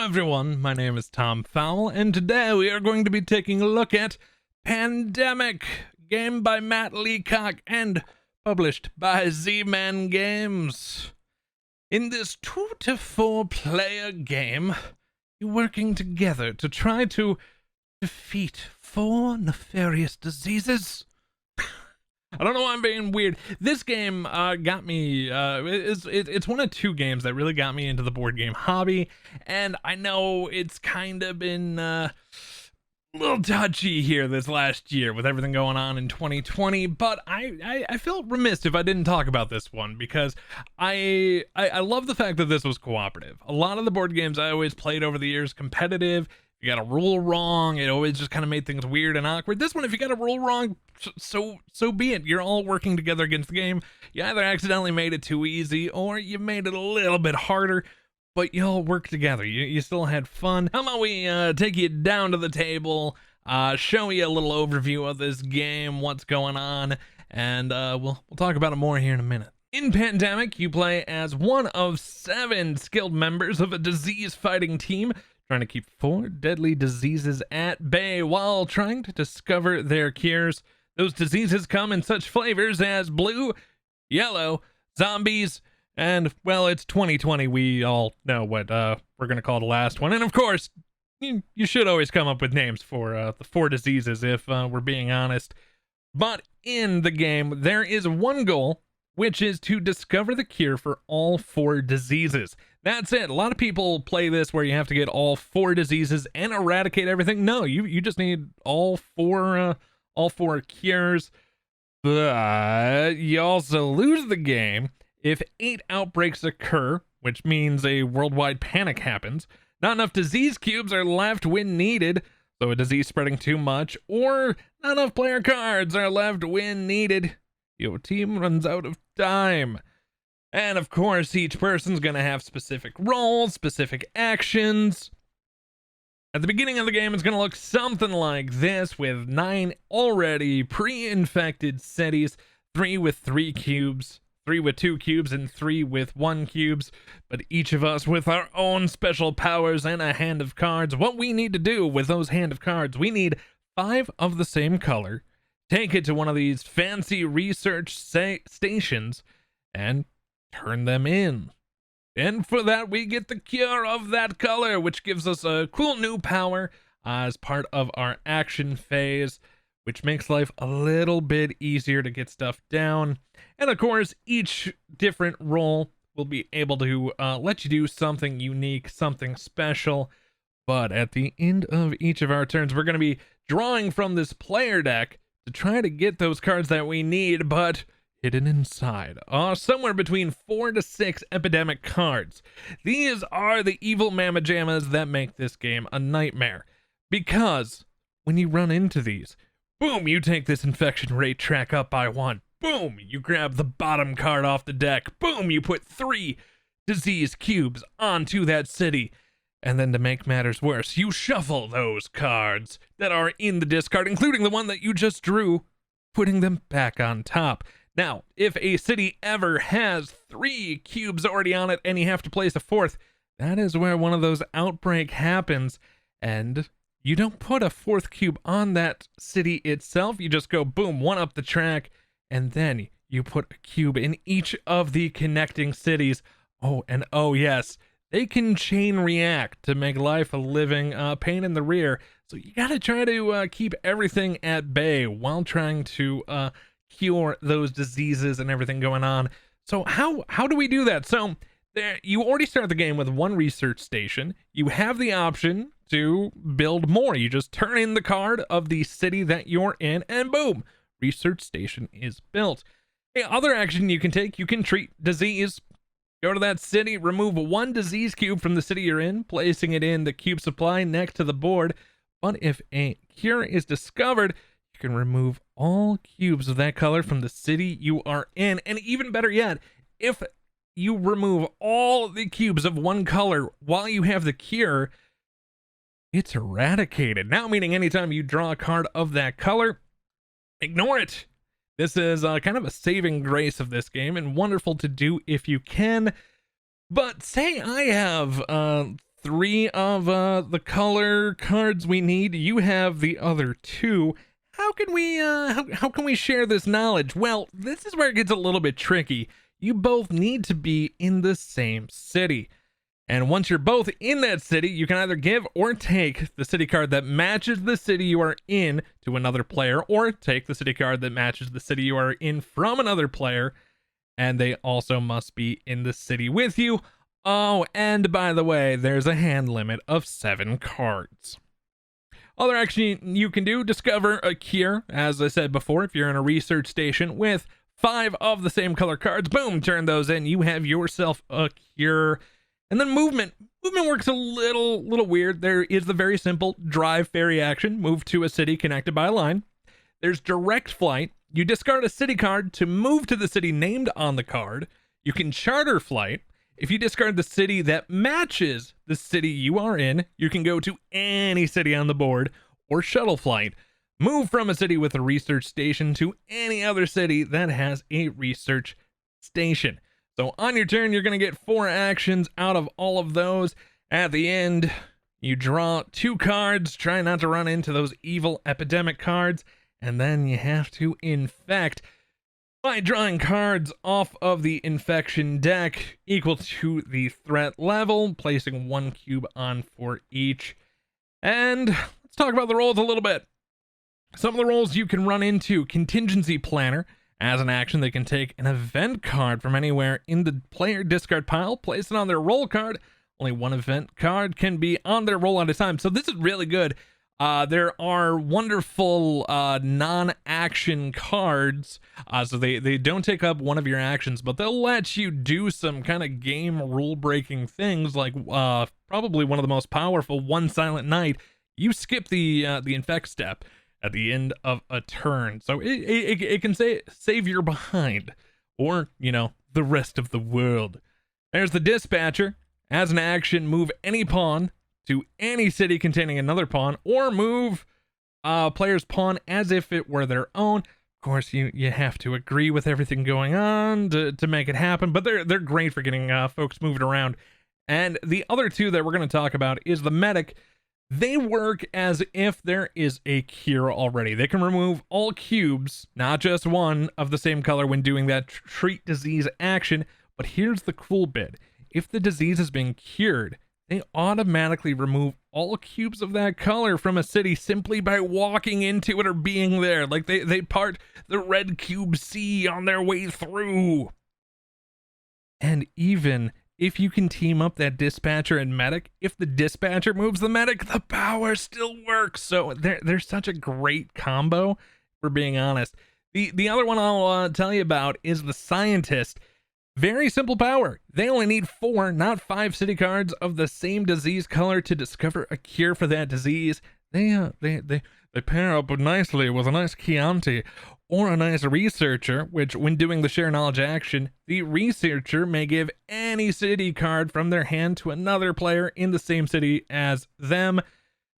everyone, my name is Tom Fowle, and today we are going to be taking a look at Pandemic, game by Matt Leacock and published by Z-Man Games. In this 2 to 4 player game, you're working together to try to defeat 4 nefarious diseases. I don't know why I'm being weird. This game got me, it's one of 2 games that really got me into the board game hobby, and I know it's kind of been a little touchy here this last year with everything going on in 2020, but I felt remiss if I didn't talk about this one, because I love the fact that this was cooperative. A lot of the board games I always played over the years, competitive, you got a rule wrong, it always just kind of made things weird and awkward. This one, if you got a rule wrong, so be it. You're all working together against the game. You either accidentally made it too easy or you made it a little bit harder, but you all work together. You still had fun. How about we take you down to the table, show you a little overview of this game, what's going on, and we'll talk about it more here in a minute. In Pandemic, you play as one of 7 skilled members of a disease-fighting team, trying to keep 4 deadly diseases at bay while trying to discover their cures. Those diseases come in such flavors as blue, yellow, zombies, and, well, it's 2020. We all know what we're going to call the last one. And, of course, you should always come up with names for the 4 diseases if we're being honest. But in the game, there is one goal, which is to discover the cure for all 4 diseases. That's it. A lot of people play this where you have to get all 4 diseases and eradicate everything. No, you just need all 4 cures. But you also lose the game if 8 outbreaks occur, which means a worldwide panic happens. Not enough disease cubes are left when needed, so a disease spreading too much, or not enough player cards are left when needed. Your team runs out of time. And of course, each person's gonna have specific roles, specific actions. At the beginning of the game, it's gonna look something like this, with 9 already pre-infected cities, 3 with 3 cubes, 3 with 2 cubes, and 3 with 1 cubes. But each of us with our own special powers and a hand of cards. What we need to do with those hand of cards, we need 5 of the same color, take it to one of these fancy research stations, and turn them in. And for that, we get the cure of that color, which gives us a cool new power as part of our action phase, which makes life a little bit easier to get stuff down. And of course, each different role will be able to let you do something unique, something special. But at the end of each of our turns, we're going to be drawing from this player deck to try to get those cards that we need, but hidden inside are somewhere between 4 to 6 epidemic cards. These are the evil mamma jammas that make this game a nightmare, because when you run into these, boom, you take this infection rate track up by 1. Boom, you grab the bottom card off the deck. Boom, you put 3 disease cubes onto that city. And then to make matters worse, you shuffle those cards that are in the discard, including the one that you just drew, putting them back on top. Now, if a city ever has 3 cubes already on it and you have to place a 4th, that is where one of those outbreak happens. And you don't put a 4th cube on that city itself. You just go, boom, 1 up the track, and then you put a cube in each of the connecting cities. Oh, and oh yes, they can chain react to make life a living pain in the rear. So you gotta try to keep everything at bay while trying to cure those diseases and everything going on. So how do we do that? So there, you already start the game with 1 research station. You have the option to build more. You just turn in the card of the city that you're in, and boom, research station is built. Hey, other action you can take, you can treat disease. Go to that city, remove 1 disease cube from the city you're in, placing it in the cube supply next to the board. But if a cure is discovered, you can remove all cubes of that color from the city you are in. And even better yet, if you remove all the cubes of 1 color while you have the cure, it's eradicated. Now, meaning anytime you draw a card of that color, ignore it. This is kind of a saving grace of this game, and wonderful to do if you can. But say I have 3 of the color cards we need. You have the other 2. How can we how can we share this knowledge? Well, this is where it gets a little bit tricky. You both need to be in the same city. And once you're both in that city, you can either give or take the city card that matches the city you are in to another player, or take the city card that matches the city you are in from another player, and they also must be in the city with you. Oh, and by the way, there's a hand limit of 7 cards. Other action you can do, discover a cure. As I said before, if you're in a research station with 5 of the same color cards, boom, turn those in. You have yourself a cure. And then movement. Movement works a little weird. There is the very simple drive fairy action, move to a city connected by a line. There's direct flight. You discard a city card to move to the city named on the card. You can charter flight. If you discard the city that matches the city you are in, you can go to any city on the board. Or shuttle flight. Move from a city with a research station to any other city that has a research station. So on your turn, you're going to get 4 actions out of all of those. At the end, you draw 2 cards. Try not to run into those evil epidemic cards. And then you have to infect by drawing cards off of the infection deck equal to the threat level, placing 1 cube on for each. And let's talk about the roles a little bit. Some of the roles you can run into: Contingency Planner. As an action, they can take an event card from anywhere in the player discard pile, place it on their roll card. Only 1 event card can be on their roll at a time. So this is really good. There are wonderful non-action cards. So they don't take up one of your actions, but they'll let you do some kind of game rule-breaking things, like probably one of the most powerful, One Silent Night. You skip the infect step at the end of a turn, so it can save your behind, or the rest of the world. There's the Dispatcher. As an action, move any pawn to any city containing another pawn, or move player's pawn as if it were their own. Of course, you have to agree with everything going on to make it happen, but they're great for getting folks moving around. And the other 2 that we're going to talk about is the Medic. They work as if there is a cure already. They can remove all cubes, not just 1 of the same color, when doing that treat disease action. But here's the cool bit. If the disease has been cured, they automatically remove all cubes of that color from a city simply by walking into it or being there. Like they part the red cube sea on their way through. And even if you can team up that Dispatcher and Medic, if the Dispatcher moves the Medic, the power still works. So they're such a great combo, for being honest. The other one I'll tell you about is the Scientist. Very simple power. They only need 4, not 5 city cards of the same disease color to discover a cure for that disease. They pair up nicely with a nice Chianti or a nice Researcher, which when doing the share knowledge action, the Researcher may give any city card from their hand to another player in the same city as them.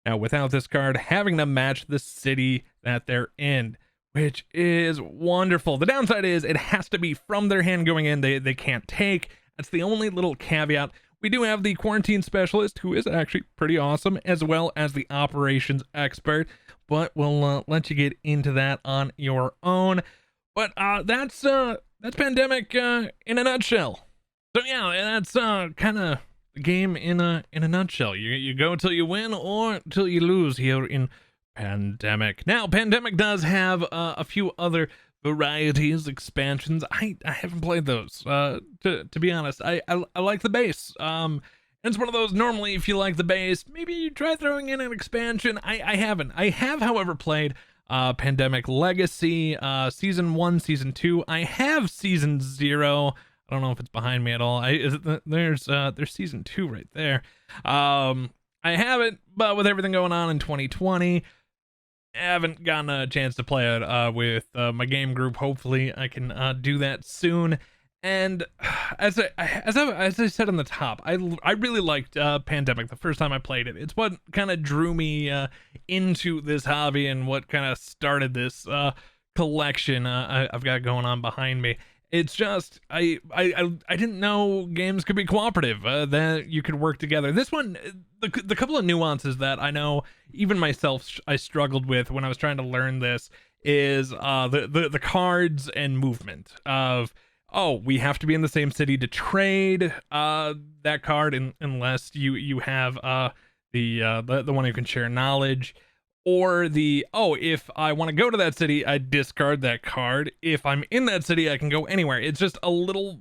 Now, without this card having them match the city that they're in, which is wonderful. The downside is it has to be from their hand going in. They can't take. That's the only little caveat. We do have the Quarantine Specialist, who is actually pretty awesome, as well as the Operations Expert, but we'll let you get into that on your own. But that's Pandemic in a nutshell. So yeah, that's kind of the game in a nutshell. You go till you win or till you lose here in Pandemic. Now, Pandemic does have a few other varieties, expansions. I haven't played those. To be honest, I like the base. And it's one of those, normally if you like the base, maybe you try throwing in an expansion. I haven't. I have, however, played Pandemic Legacy, Season 1, Season 2. I have Season 0. I don't know if it's behind me at all. There's Season 2 right there. I haven't, but with everything going on in 2020, I haven't gotten a chance to play it with my game group. Hopefully I can do that soon. And as I said on the top, I really liked Pandemic the first time I played it. It's what kind of drew me into this hobby and what kind of started this collection I've got going on behind me. It's just I didn't know games could be cooperative, that you could work together. This one, the couple of nuances that I know even myself I struggled with when I was trying to learn this is the cards and movement of, oh, we have to be in the same city to trade that card unless you have the one who can share knowledge, or the, oh, if I want to go to that city, I discard that card. If I'm in that city, I can go anywhere. It's just a little,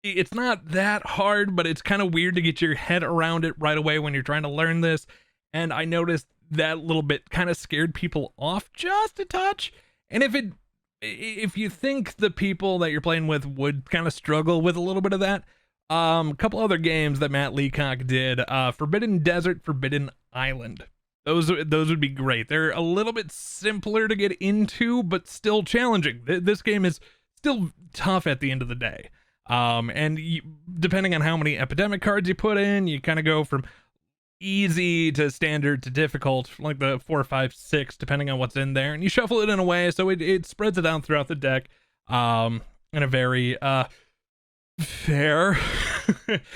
it's not that hard, but it's kind of weird to get your head around it right away when you're trying to learn this. And I noticed that little bit kind of scared people off just a touch. And if you think the people that you're playing with would kind of struggle with a little bit of that, a couple other games that Matt Leacock did, Forbidden Desert, Forbidden Island. Those would be great. They're a little bit simpler to get into, but still challenging. This game is still tough at the end of the day. And depending on how many epidemic cards you put in, you kind of go from easy to standard to difficult, like the 4, 5, 6, depending on what's in there. And you shuffle it in a way so it spreads it out throughout the deck in a very fair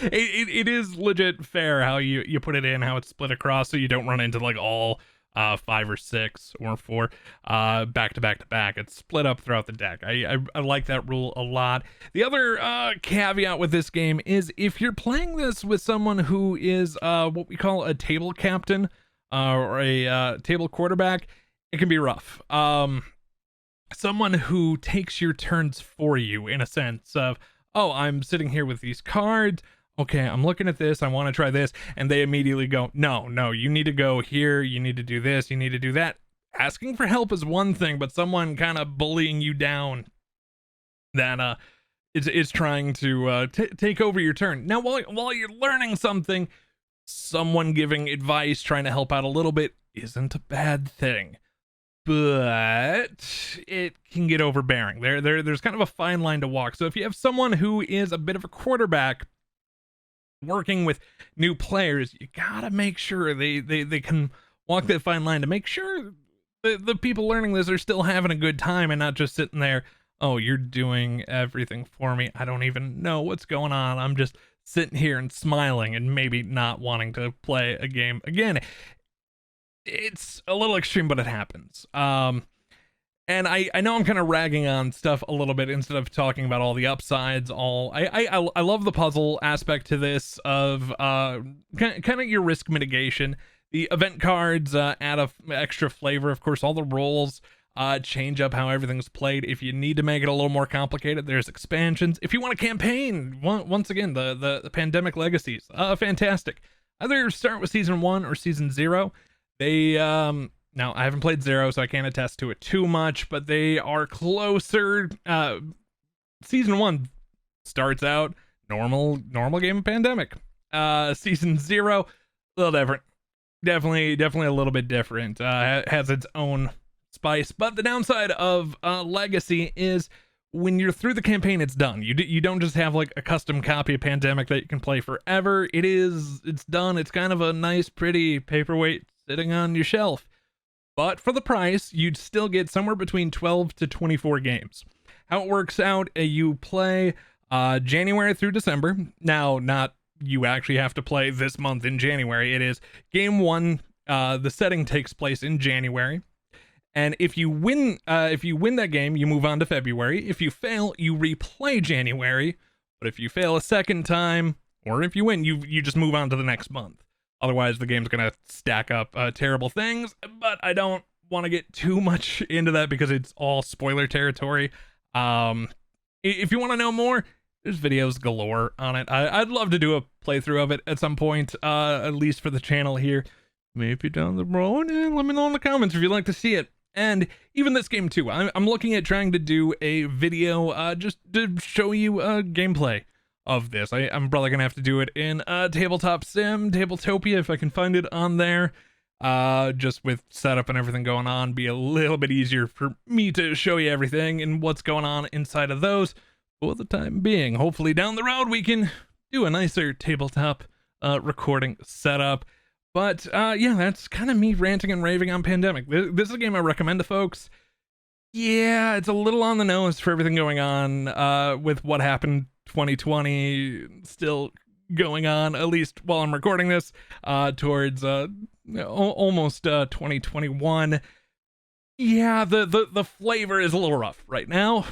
it is legit fair how you put it in, how it's split across, so you don't run into like all 5 or 6 or 4 back to back to back. It's split up throughout the deck. I like that rule a lot. The other caveat with this game is if you're playing this with someone who is what we call a table captain or a table quarterback, it can be rough. Someone who takes your turns for you, in a sense of, oh, I'm sitting here with these cards. Okay, I'm looking at this. I want to try this. And they immediately go, no, you need to go here. You need to do this. You need to do that. Asking for help is one thing, but someone kind of bullying you down that is trying to take over your turn. Now, while you're learning something, someone giving advice, trying to help out a little bit, isn't a bad thing. But it can get overbearing. There's kind of a fine line to walk. So if you have someone who is a bit of a quarterback working with new players, you gotta make sure they can walk that fine line to make sure the people learning this are still having a good time and not just sitting there, oh, you're doing everything for me. I don't even know what's going on. I'm just sitting here and smiling and maybe not wanting to play a game again. It's a little extreme, but it happens. And I know I'm kind of ragging on stuff a little bit instead of talking about all the upsides. I love the puzzle aspect to this of kind of your risk mitigation. The event cards add a extra flavor. Of course, all the roles change up how everything's played. If you need to make it a little more complicated, there's expansions. If you want a campaign, once again, the Pandemic Legacies, fantastic. Either start with season 1 or season 0. They now I haven't played 0, so I can't attest to it too much, but they are closer. Season 1 starts out normal game of Pandemic. Season 0, a little different. Definitely a little bit different. Has its own spice, but the downside of Legacy is when you're through the campaign, it's done. You don't just have like a custom copy of Pandemic that you can play forever. It's done. It's kind of a nice, pretty paperweight sitting on your shelf. But for the price, you'd still get somewhere between 12 to 24 games. How it works out, you play January through December. Now, not you actually have to play this month in January. It is game 1. The setting takes place in January. And if you win that game, you move on to February. If you fail, you replay January. But if you fail a second time, or if you win, you just move on to the next month. Otherwise, the game's going to stack up terrible things. But I don't want to get too much into that because it's all spoiler territory. If you want to know more, there's videos galore on it. I'd love to do a playthrough of it at some point, at least for the channel here. Maybe down the road, and let me know in the comments if you'd like to see it. And even this game too, I'm looking at trying to do a video just to show you gameplay of this. I'm probably gonna have to do it in Tabletop Sim, Tabletopia, if I can find it on there. Just with setup and everything going on, be a little bit easier for me to show you everything and what's going on inside of those for the time being. Hopefully down the road we can do a nicer tabletop recording setup. But yeah, that's kind of me ranting and raving on Pandemic. This is a game I recommend to folks. Yeah, it's a little on the nose for everything going on with what happened 2020 still going on, at least while I'm recording this, towards almost 2021. Yeah, the flavor is a little rough right now.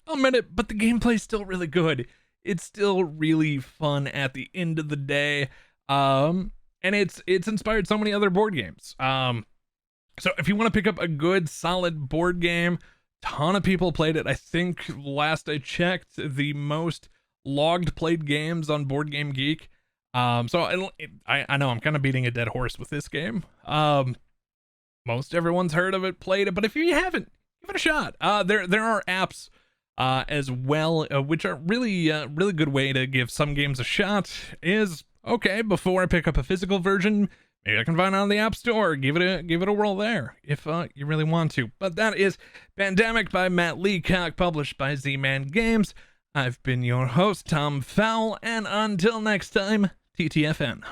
I'll admit it, but the gameplay's still really good. It's still really fun at the end of the day. And it's inspired so many other board games. So if you want to pick up a good solid board game, ton of people played it. I think last I checked, the most logged played games on Board Game Geek. So I know I'm kind of beating a dead horse with this game. Most everyone's heard of it, played it, but if you haven't, give it a shot. There are apps as well, which are really good way to give some games a shot. Is okay, before I pick up a physical version, maybe I can find it on the App Store. Give it a whirl there if you really want to. But that is Pandemic by Matt Leacock, published by Z-Man Games. I've been your host, Tom Fowl, and until next time, TTFN.